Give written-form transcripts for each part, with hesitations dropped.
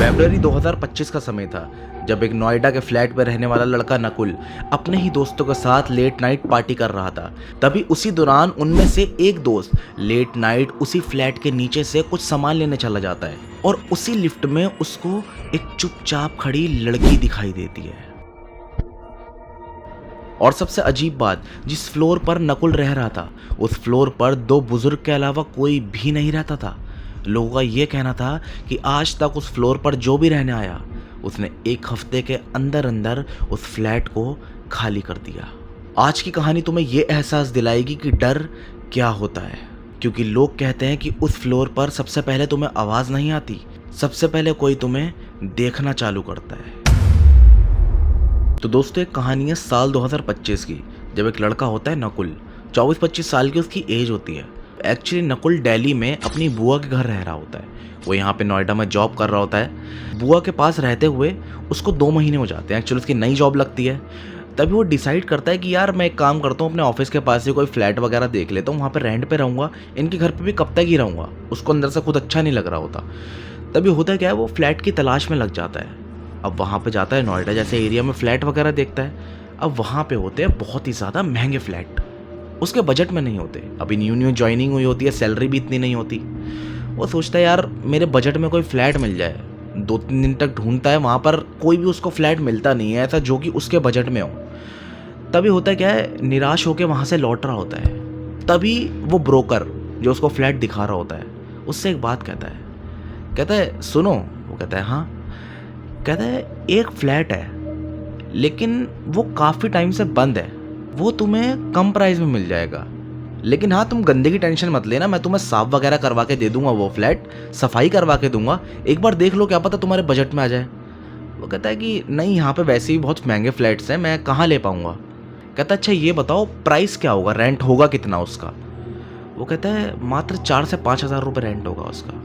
फरवरी 2025 का समय था जब एक नोएडा के फ्लैट में रहने वाला लड़का नकुल अपने ही दोस्तों के साथ लेट नाइट पार्टी कर रहा था। तभी उसी दौरान उनमें से एक दोस्त लेट नाइट उसी फ्लैट के नीचे से कुछ सामान लेने चला जाता है और उसी लिफ्ट में उसको एक चुपचाप खड़ी लड़की दिखाई देती है। और सबसे अजीब बात, जिस फ्लोर पर नकुल रह रहा था उस फ्लोर पर दो बुजुर्ग के अलावा कोई भी नहीं रहता था। लोगों का ये कहना था कि आज तक उस फ्लोर पर जो भी रहने आया उसने एक हफ्ते के अंदर अंदर उस फ्लैट को खाली कर दिया। आज की कहानी तुम्हें ये एहसास दिलाएगी कि डर क्या होता है, क्योंकि लोग कहते हैं कि उस फ्लोर पर सबसे पहले तुम्हें आवाज़ नहीं आती, सबसे पहले कोई तुम्हें देखना चालू करता है। तो दोस्तों, एक कहानी है साल 2025 की, जब एक लड़का होता है नकुल, 24-25 साल की उसकी एज होती है। एक्चुअली नकुल दिल्ली में अपनी बुआ के घर रह रहा होता है। वो यहाँ पे नोएडा में जॉब कर रहा होता है। बुआ के पास रहते हुए उसको 2 महीने हो जाते हैं। एक्चुअली उसकी नई जॉब लगती है। तभी वो डिसाइड करता है कि यार मैं एक काम करता हूँ, अपने ऑफिस के पास से कोई फ्लैट वगैरह देख लेता हूँ, वहाँ पे रेंट पे रहूँगा, इनके घर पे भी कब तक ही रहूँगा। उसको अंदर से खुद अच्छा नहीं लग रहा होता। तभी होता क्या है, वो फ्लैट की तलाश में लग जाता है। अब वहाँ पे जाता है, नोएडा जैसे एरिया में फ्लैट वगैरह देखता है। अब वहाँ पे होते हैं बहुत ही ज़्यादा महंगे फ्लैट, उसके बजट में नहीं होते। अभी न्यू ज्वाइनिंग हुई होती है, सैलरी भी इतनी नहीं होती। वो सोचता है यार मेरे बजट में कोई फ्लैट मिल जाए। 2-3 दिन तक ढूंढता है, वहाँ पर कोई भी उसको फ्लैट मिलता नहीं है ऐसा जो कि उसके बजट में हो। तभी होता क्या है, निराश होकर वहाँ से लौट रहा होता है। तभी वो ब्रोकर जो उसको फ्लैट दिखा रहा होता है उससे एक बात कहता है सुनो। वो कहता है हाँ। कहता है एक फ्लैट है लेकिन वो काफ़ी टाइम से बंद है, वो तुम्हें कम प्राइस में मिल जाएगा, लेकिन हाँ तुम गंदे की टेंशन मत लेना, मैं तुम्हें साफ वगैरह करवा के दे दूंगा, वो फ्लैट सफाई करवा के दूंगा, एक बार देख लो, क्या पता तुम्हारे बजट में आ जाए। वो कहता है कि नहीं, यहाँ पे वैसे ही बहुत महंगे फ्लैट्स हैं, मैं कहाँ ले पाऊँगा। कहता है अच्छा ये बताओ प्राइस क्या होगा, रेंट होगा कितना उसका। वो कहता है मात्र 4 से 5 हज़ार रुपये रेंट होगा उसका।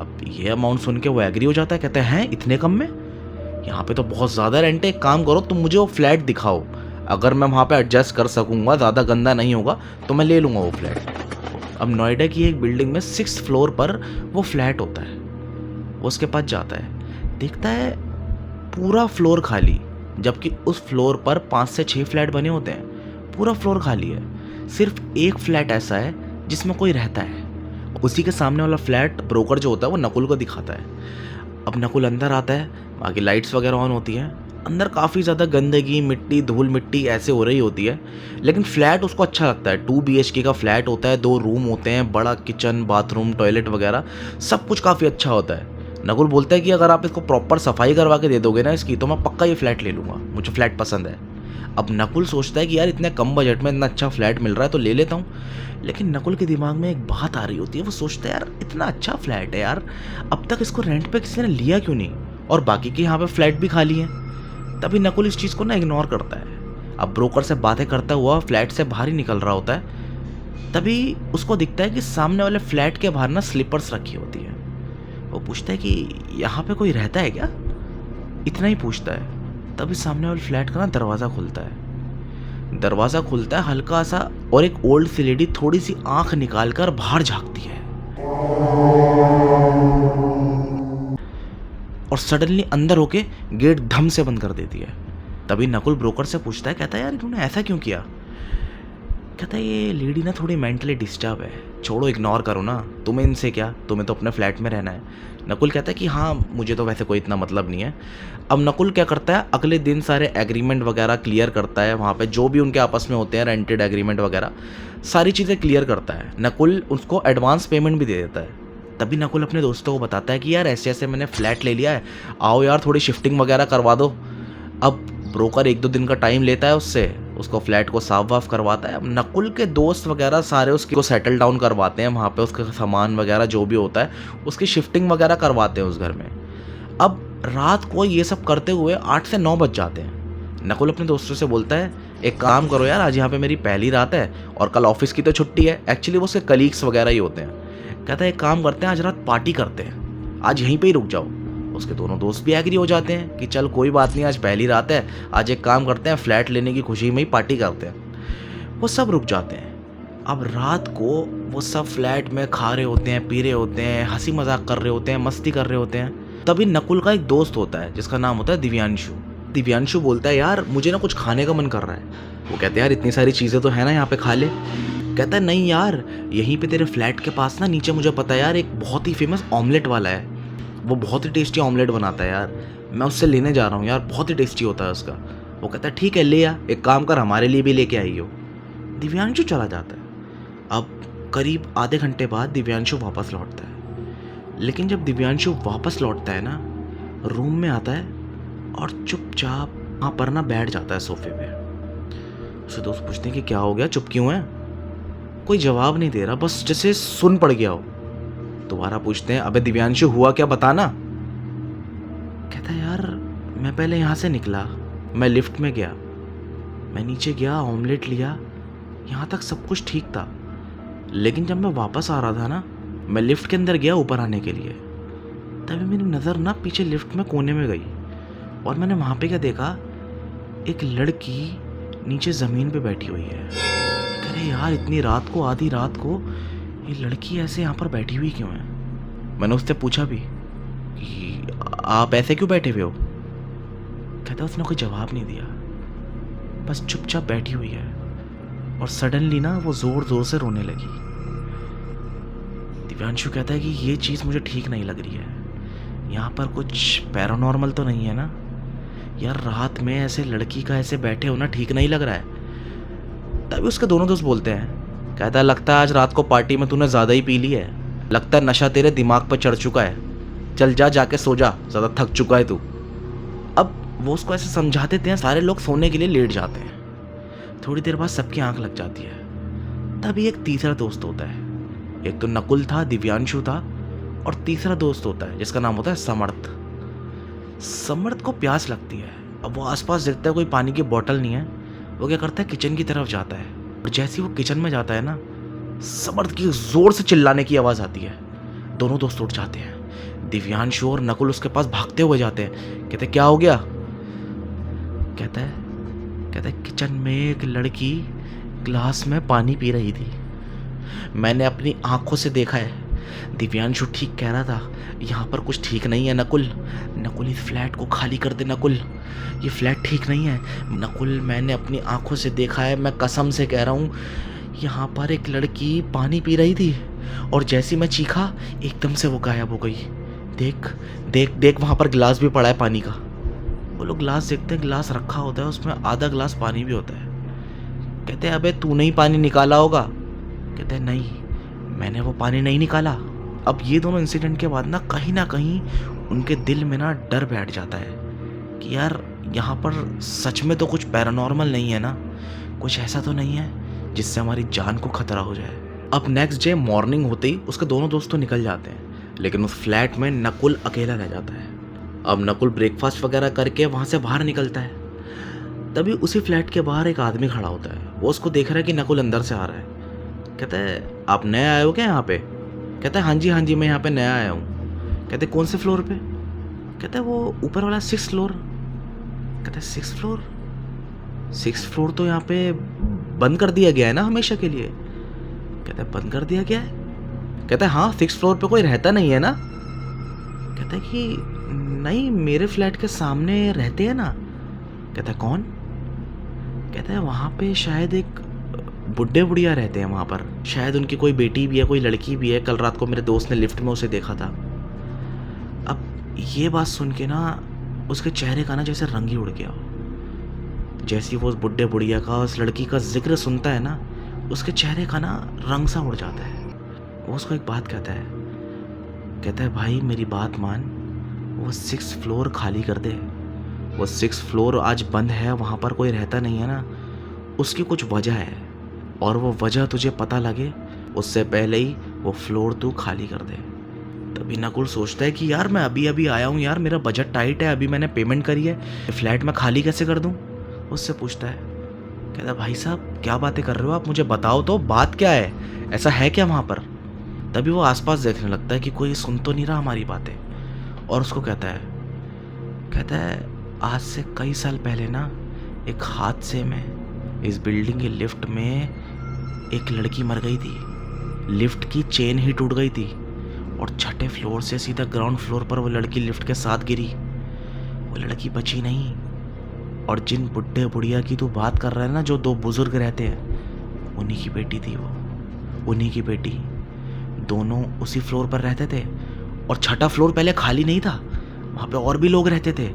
अब ये अमाउंट सुन के वो एग्री हो जाता है। कहते हैं इतने कम में, यहाँ पे तो बहुत ज़्यादा रेंट है, एक काम करो तुम मुझे वो फ्लैट दिखाओ, अगर मैं वहाँ पे एडजस्ट कर सकूँगा, ज़्यादा गंदा नहीं होगा तो मैं ले लूँगा वो फ्लैट। अब नोएडा की एक बिल्डिंग में 6th फ्लोर पर वो फ्लैट होता है। वो उसके पास जाता है, देखता है पूरा फ्लोर खाली, जबकि उस फ्लोर पर 5 से 6 फ्लैट बने होते हैं। पूरा फ्लोर खाली है, सिर्फ एक फ्लैट ऐसा है जिसमें कोई रहता है। उसी के सामने वाला फ्लैट ब्रोकर जो होता है वो नकुल को दिखाता है। अब नकुल अंदर आता है, बाकी लाइट्स वगैरह ऑन होती हैं। अंदर काफ़ी ज़्यादा गंदगी, मिट्टी, धूल मिट्टी ऐसे हो रही होती है, लेकिन फ्लैट उसको अच्छा लगता है। 2 BHK का फ्लैट होता है, 2 रूम होते हैं, बड़ा किचन, बाथरूम, टॉयलेट वगैरह सब कुछ काफ़ी अच्छा होता है। नकुल बोलता है कि अगर आप इसको प्रॉपर सफाई करवा के दे दोगे ना इसकी, तो मैं पक्का ये फ्लैट ले लूँगा, मुझे फ्लैट पसंद है। अब नकुल सोचता है कि यार इतने कम बजट में इतना अच्छा फ्लैट मिल रहा है तो ले लेता हूँ। लेकिन नकुल के दिमाग में एक बात आ रही होती है। वो सोचता है यार इतना अच्छा फ्लैट है यार, अब तक इसको रेंट पे किसी ने लिया क्यों नहीं, और बाकी के यहाँ पे फ्लैट भी खाली हैं। तभी नकुल इस चीज़ को ना इग्नोर करता है। अब ब्रोकर से बातें करता हुआ फ्लैट से बाहर ही निकल रहा होता है। तभी उसको दिखता है कि सामने वाले फ्लैट के बाहर ना स्लीपर्स रखी होती है। वो पूछता है कि यहाँ पे कोई रहता है क्या, इतना ही पूछता है। तभी सामने वाले फ्लैट का ना दरवाज़ा खुलता है। दरवाज़ा खुलता है हल्का सा, और एक ओल्ड सी लेडी थोड़ी सी आंख निकाल कर बाहर झांकती है और सडनली अंदर होके गेट धम से बंद कर देती है। तभी नकुल ब्रोकर से पूछता है, कहता है यार इन्होंने ऐसा क्यों किया। कहता है ये लेडी ना थोड़ी मेंटली डिस्टर्ब है, छोड़ो इग्नोर करो ना, तुम्हें इनसे क्या, तुम्हें तो अपने फ्लैट में रहना है। नकुल कहता है कि हाँ मुझे तो वैसे कोई इतना मतलब नहीं है। अब नकुल क्या करता है, अगले दिन सारे एग्रीमेंट वगैरह क्लियर करता है, वहाँ पे जो भी उनके आपस में होते हैं रेंटेड एग्रीमेंट वगैरह सारी चीज़ें क्लियर करता है। नकुल उसको एडवांस पेमेंट भी दे देता है। तभी नकुल अपने दोस्तों को बताता है कि यार ऐसे ऐसे मैंने फ्लैट ले लिया है, आओ यार थोड़ी शिफ्टिंग वगैरह करवा दो। अब ब्रोकर 1-2 दिन का टाइम लेता है उससे, उसको फ्लैट को साफ वाफ करवाता है। अब नकुल के दोस्त वगैरह सारे उसको सेटल डाउन करवाते हैं, वहाँ पे उसका सामान वगैरह जो भी होता है उसकी शिफ्टिंग वगैरह करवाते हैं उस घर में। अब रात को ये सब करते हुए 8 से 9 बज जाते हैं। नकुल अपने दोस्तों से बोलता है एक काम करो यार, आज यहाँ पे मेरी पहली रात है और कल ऑफिस की तो छुट्टी है। एक्चुअली वो उसके कलीग्स वगैरह ही होते हैं। कहता है एक काम करते हैं, आज रात पार्टी करते हैं, आज यहीं पे ही रुक जाओ। उसके दोनों दोस्त भी एग्री हो जाते हैं कि चल कोई बात नहीं, आज पहली रात है, आज एक काम करते हैं फ्लैट लेने की खुशी में ही पार्टी करते हैं। वो सब रुक जाते हैं। अब रात को वो सब फ्लैट में खा रहे होते हैं, पी रहे होते हैं, हंसी मजाक कर रहे होते हैं, मस्ती कर रहे होते हैं। तभी नकुल का एक दोस्त होता है जिसका नाम होता है दिव्यांशु। दिव्यांशु बोलता है यार मुझे ना कुछ खाने का मन कर रहा है। वो कहते हैं यार इतनी सारी चीज़ें तो है ना यहाँ पे, खा ले। कहता है नहीं यार, यहीं पे तेरे फ्लैट के पास ना नीचे मुझे पता है यार एक बहुत ही फेमस ऑमलेट वाला है, वो बहुत ही टेस्टी ऑमलेट बनाता है यार, मैं उससे लेने जा रहा हूँ यार, बहुत ही टेस्टी होता है उसका। वो कहता है ठीक है ले आ, एक काम कर हमारे लिए भी लेके आई हो। दिव्यांशु चला जाता है। अब करीब आधे घंटे बाद दिव्यांशु वापस लौटता है। लेकिन जब दिव्यांशु वापस लौटता है ना, रूम में आता है और चुपचाप वहाँ पर ना बैठ जाता है सोफे पे। उसे दोस्त पूछते हैं कि क्या हो गया, चुप क्यों है? कोई जवाब नहीं दे रहा, बस जैसे सुन पड़ गया हो। दोबारा पूछते हैं अबे दिव्यांशु हुआ क्या, बताना। कहता है यार मैं पहले यहाँ से निकला, मैं लिफ्ट में गया, मैं नीचे गया, ऑमलेट लिया, यहाँ तक सब कुछ ठीक था। लेकिन जब मैं वापस आ रहा था ना, मैं लिफ्ट के अंदर गया ऊपर आने के लिए, तभी मेरी नज़र ना पीछे लिफ्ट में कोने में गई और मैंने वहाँ पे क्या देखा, एक लड़की नीचे ज़मीन पे बैठी हुई है। अरे यार इतनी रात को, आधी रात को ये लड़की ऐसे यहाँ पर बैठी हुई क्यों है? मैंने उससे पूछा भी कि आप ऐसे क्यों बैठे हुए हो? कहता उसने कोई जवाब नहीं दिया, बस चुपचाप बैठी हुई है। और सडनली ना वो ज़ोर ज़ोर से रोने लगी। दिव्यांशु कहता है कि ये चीज़ मुझे ठीक नहीं लग रही है, यहाँ पर कुछ पैरानॉर्मल तो नहीं है ना यार, रात में ऐसे लड़की का ऐसे बैठे होना ठीक नहीं लग रहा है। तभी उसके दोनों दोस्त बोलते हैं, कहता है लगता है आज रात को पार्टी में तूने ज़्यादा ही पी ली है, लगता है नशा तेरे दिमाग पर चढ़ चुका है, चल जा जाके सो जा, ज़्यादा थक चुका है तू। अब वो उसको ऐसे समझा देते हैं, सारे लोग सोने के लिए लेट जाते हैं। थोड़ी देर बाद सबकी आंख लग जाती है। तभी एक तीसरा दोस्त होता है, एक तो नकुल था, दिव्यांशु था, और तीसरा दोस्त होता है जिसका नाम होता है समर्थ। समर्थ को प्यास लगती है। अब वो आसपास देखता है कोई पानी की बोतल नहीं है, वो क्या करता है किचन की तरफ जाता है। और जैसे ही वो किचन में जाता है ना, समर्थ की जोर से चिल्लाने की आवाज़ आती है। दोनों दोस्त उठ जाते हैं। दिव्यांशु और नकुल उसके पास भागते हुए जाते हैं। कहते क्या हो गया? कहता है किचन में एक लड़की ग्लास में पानी पी रही थी, मैंने अपनी आंखों से देखा है। दिव्यांशु ठीक कह रहा था, यहाँ पर कुछ ठीक नहीं है नकुल, इस फ्लैट को खाली कर दे नकुल, ये फ्लैट ठीक नहीं है नकुल, मैंने अपनी आंखों से देखा है, मैं कसम से कह रहा हूँ, यहाँ पर एक लड़की पानी पी रही थी और जैसे मैं चीखा एकदम से वो गायब हो गई। देख देख देख वहाँ पर गिलास भी पड़ा है पानी का। वो लोग ग्लास देखते हैं, गिलास रखा होता है, उसमें आधा गिलास पानी भी होता है। कहते हैं अबे तूने ही पानी निकाला होगा। कहते हैं नहीं, मैंने वो पानी नहीं निकाला। अब ये दोनों इंसिडेंट के बाद ना कहीं उनके दिल में ना डर बैठ जाता है कि यार यहाँ पर सच में तो कुछ पैरानॉर्मल नहीं है ना, कुछ ऐसा तो नहीं है जिससे हमारी जान को खतरा हो जाए। अब नेक्स्ट डे मॉर्निंग होते ही उसके दोनों दोस्त तो निकल जाते हैं, लेकिन उस फ्लैट में नकुल अकेला रह जाता है। अब नकुल ब्रेकफास्ट वगैरह करके वहाँ से बाहर निकलता है। तभी उसी फ्लैट के बाहर एक आदमी खड़ा होता है। वो उसको देख रहा है कि नकुल अंदर से आ रहा है। कहता है आप नए आए हो क्या यहाँ पे? कहता है हाँ जी मैं यहाँ पे नया आया हूँ। कहते कौन से फ्लोर पे? कहता है वो ऊपर वाला 6th फ्लोर। कहता है 6th फ्लोर? 6th फ्लोर तो यहाँ पे बंद कर दिया गया है ना हमेशा के लिए। कहता है बंद कर दिया गया है? कहता है हाँ 6th फ्लोर पे कोई रहता नहीं है ना। कहता है कि नहीं, मेरे फ्लैट के सामने रहते हैं ना। कहता है कौन? कहता है वहाँ पे शायद एक बुढ़े बुढ़िया रहते हैं वहाँ पर, शायद उनकी कोई बेटी भी है, कोई लड़की भी है, कल रात को मेरे दोस्त ने लिफ्ट में उसे देखा था। अब ये बात सुन के ना उसके चेहरे का ना जैसे रंग ही उड़ गया हो। जैसे ही वो उस बुढ़े बुढ़िया का, उस लड़की का जिक्र सुनता है ना, उसके चेहरे का ना रंग सा उड़ जाता है। वो उसको एक बात कहता है भाई मेरी बात मान, वो 6th फ्लोर खाली कर दे। वो 6th फ्लोर आज बंद है, वहाँ पर कोई रहता नहीं है ना, उसकी कुछ वजह है, और वो वजह तुझे पता लगे उससे पहले ही वो फ्लोर तू खाली कर दे। तभी नकुल सोचता है कि यार मैं अभी आया हूँ यार, मेरा बजट टाइट है, अभी मैंने पेमेंट करी है, फ्लैट में खाली कैसे कर दूँ? उससे पूछता है। कहता भाई साहब क्या बातें कर रहे हो आप, मुझे बताओ तो बात क्या है, ऐसा है क्या वहाँ पर? तभी वो आसपास देखने लगता है कि कोई सुन तो नहीं रहा हमारी बातें, और उसको कहता है आज से कई साल पहले ना एक हादसे में इस बिल्डिंग की लिफ्ट में एक लड़की मर गई थी। लिफ्ट की चेन ही टूट गई थी और छठे फ्लोर से सीधा ग्राउंड फ्लोर पर वो लड़की लिफ्ट के साथ गिरी। वो लड़की बची नहीं। और जिन बुढ़े बुढ़िया की तू बात कर रहा है ना, जो दो बुजुर्ग रहते हैं, उन्हीं की बेटी थी वो, उन्हीं की बेटी। दोनों उसी फ्लोर पर रहते थे और छठा फ्लोर पहले खाली नहीं था, वहाँ पे और भी लोग रहते थे।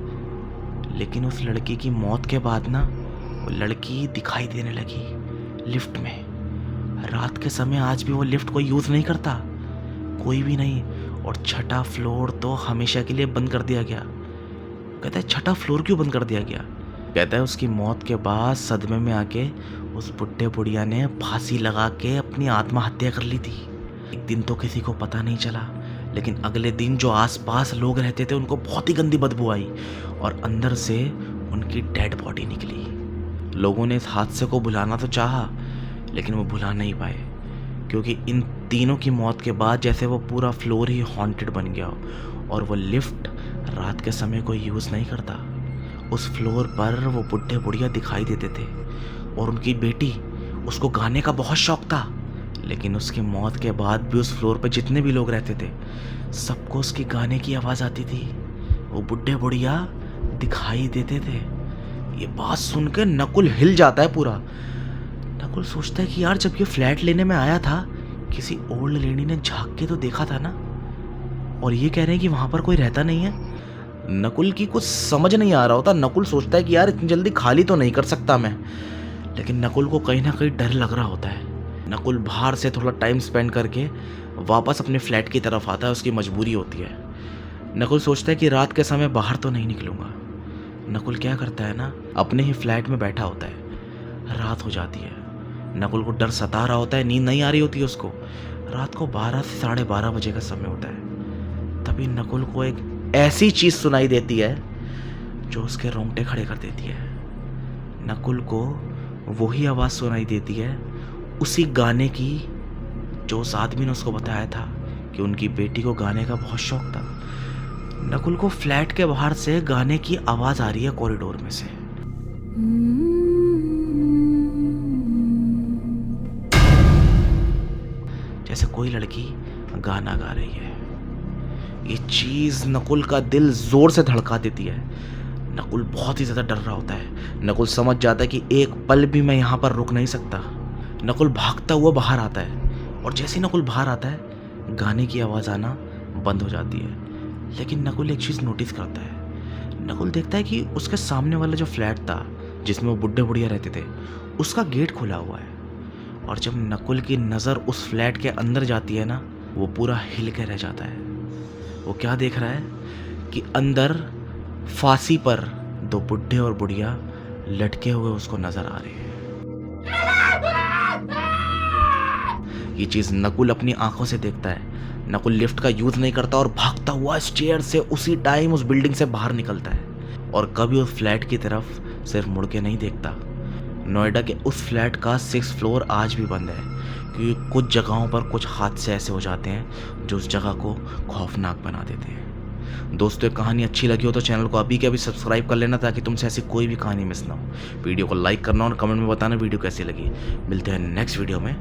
लेकिन उस लड़की की मौत के बाद ना वो लड़की दिखाई देने लगी लिफ्ट में। रात के समय आज भी वो लिफ्ट कोई यूज़ नहीं करता, कोई भी नहीं। और छठा फ्लोर तो हमेशा के लिए बंद कर दिया गया। कहता है छठा फ्लोर क्यों बंद कर दिया गया? कहता है उसकी मौत के बाद सदमे में आके उस बुढ़े बुढ़िया ने फांसी लगा के अपनी आत्महत्या कर ली थी। एक दिन तो किसी को पता नहीं चला, लेकिन अगले दिन जो आसपास लोग रहते थे उनको बहुत ही गंदी बदबू आई और अंदर से उनकी डेड बॉडी निकली। लोगों ने इस हादसे को भुलाना तो चाहा, लेकिन वो भुला नहीं पाए, क्योंकि इन तीनों की मौत के बाद जैसे वो पूरा फ्लोर ही हॉन्टेड बन गया और वो लिफ्ट रात के समय कोई यूज़ नहीं करता। उस फ्लोर पर वो बुढ़े बुढ़िया दिखाई देते थे और उनकी बेटी, उसको गाने का बहुत शौक था। लेकिन उसकी मौत के बाद भी उस फ्लोर पर जितने भी लोग रहते थे सबको उसकी गाने की आवाज़ आती थी। वो बुढ़े बुढ़िया दिखाई देते थे। ये बात सुन के नकुल हिल जाता है पूरा। नकुल सोचता है कि यार जब ये फ्लैट लेने में आया था किसी ओल्ड लेडी ने झांक के तो देखा था ना, और ये कह रहे हैं कि वहाँ पर कोई रहता नहीं है। नकुल की कुछ समझ नहीं आ रहा होता। नकुल सोचता है कि यार इतनी जल्दी खाली तो नहीं कर सकता मैं, लेकिन नकुल को कहीं ना कहीं डर लग रहा होता है। नकुल बाहर से थोड़ा टाइम स्पेंड करके वापस अपने फ्लैट की तरफ आता है, उसकी मजबूरी होती है। नकुल सोचता है कि रात के समय बाहर तो नहीं निकलूंगा। नकुल क्या करता है ना, अपने ही फ्लैट में बैठा होता है। रात हो जाती है, नकुल को डर सता रहा होता है, नींद नहीं आ रही होती है उसको। रात को 12 से 12:30 बजे का समय होता है। तभी नकुल को एक ऐसी चीज़ सुनाई देती है जो उसके रोंगटे खड़े कर देती है। नकुल को वही आवाज़ सुनाई देती है उसी गाने की जो उस आदमी ने उसको बताया था कि उनकी बेटी को गाने का बहुत शौक था। नकुल को फ्लैट के बाहर से गाने की आवाज़ आ रही है कॉरिडोर में से। जैसे कोई लड़की गाना गा रही है। ये चीज़ नकुल का दिल जोर से धड़का देती है। नकुल बहुत ही ज़्यादा डर रहा होता है। नकुल समझ जाता है कि एक पल भी मैं यहाँ पर रुक नहीं सकता। नकुल भागता हुआ बाहर आता है और जैसे ही नकुल बाहर आता है गाने की आवाज़ आना बंद हो जाती है। लेकिन नकुल एक चीज़ नोटिस करता है। नकुल देखता है कि उसके सामने वाला जो फ्लैट था जिसमें वो बुढ़े बुढ़िया रहते थे, उसका गेट खुला हुआ है। और जब नकुल की नज़र उस फ्लैट के अंदर जाती है ना, वो पूरा हिल के रह जाता है। वो क्या देख रहा है कि अंदर फांसी पर 2 बुढ़े और बुढ़िया लटके हुए उसको नजर आ रहे हैं। ये चीज़ नकुल अपनी आंखों से देखता है। नकुल लिफ्ट का यूज़ नहीं करता और भागता हुआ स्टेयर से उसी टाइम उस बिल्डिंग से बाहर निकलता है और कभी उस फ्लैट की तरफ सिर्फ मुड़ के नहीं देखता। नोएडा के उस फ्लैट का 6th फ्लोर आज भी बंद है, क्योंकि कुछ जगहों पर कुछ हादसे ऐसे हो जाते हैं जो उस जगह को खौफनाक बना देते हैं। दोस्तों, एक कहानी अच्छी लगी हो तो चैनल को अभी के अभी सब्सक्राइब कर लेना, ताकि तुमसे ऐसी कोई भी कहानी मिस ना हो। वीडियो को लाइक करना और कमेंट में बताना वीडियो कैसी लगी। मिलते हैं नेक्स्ट वीडियो में।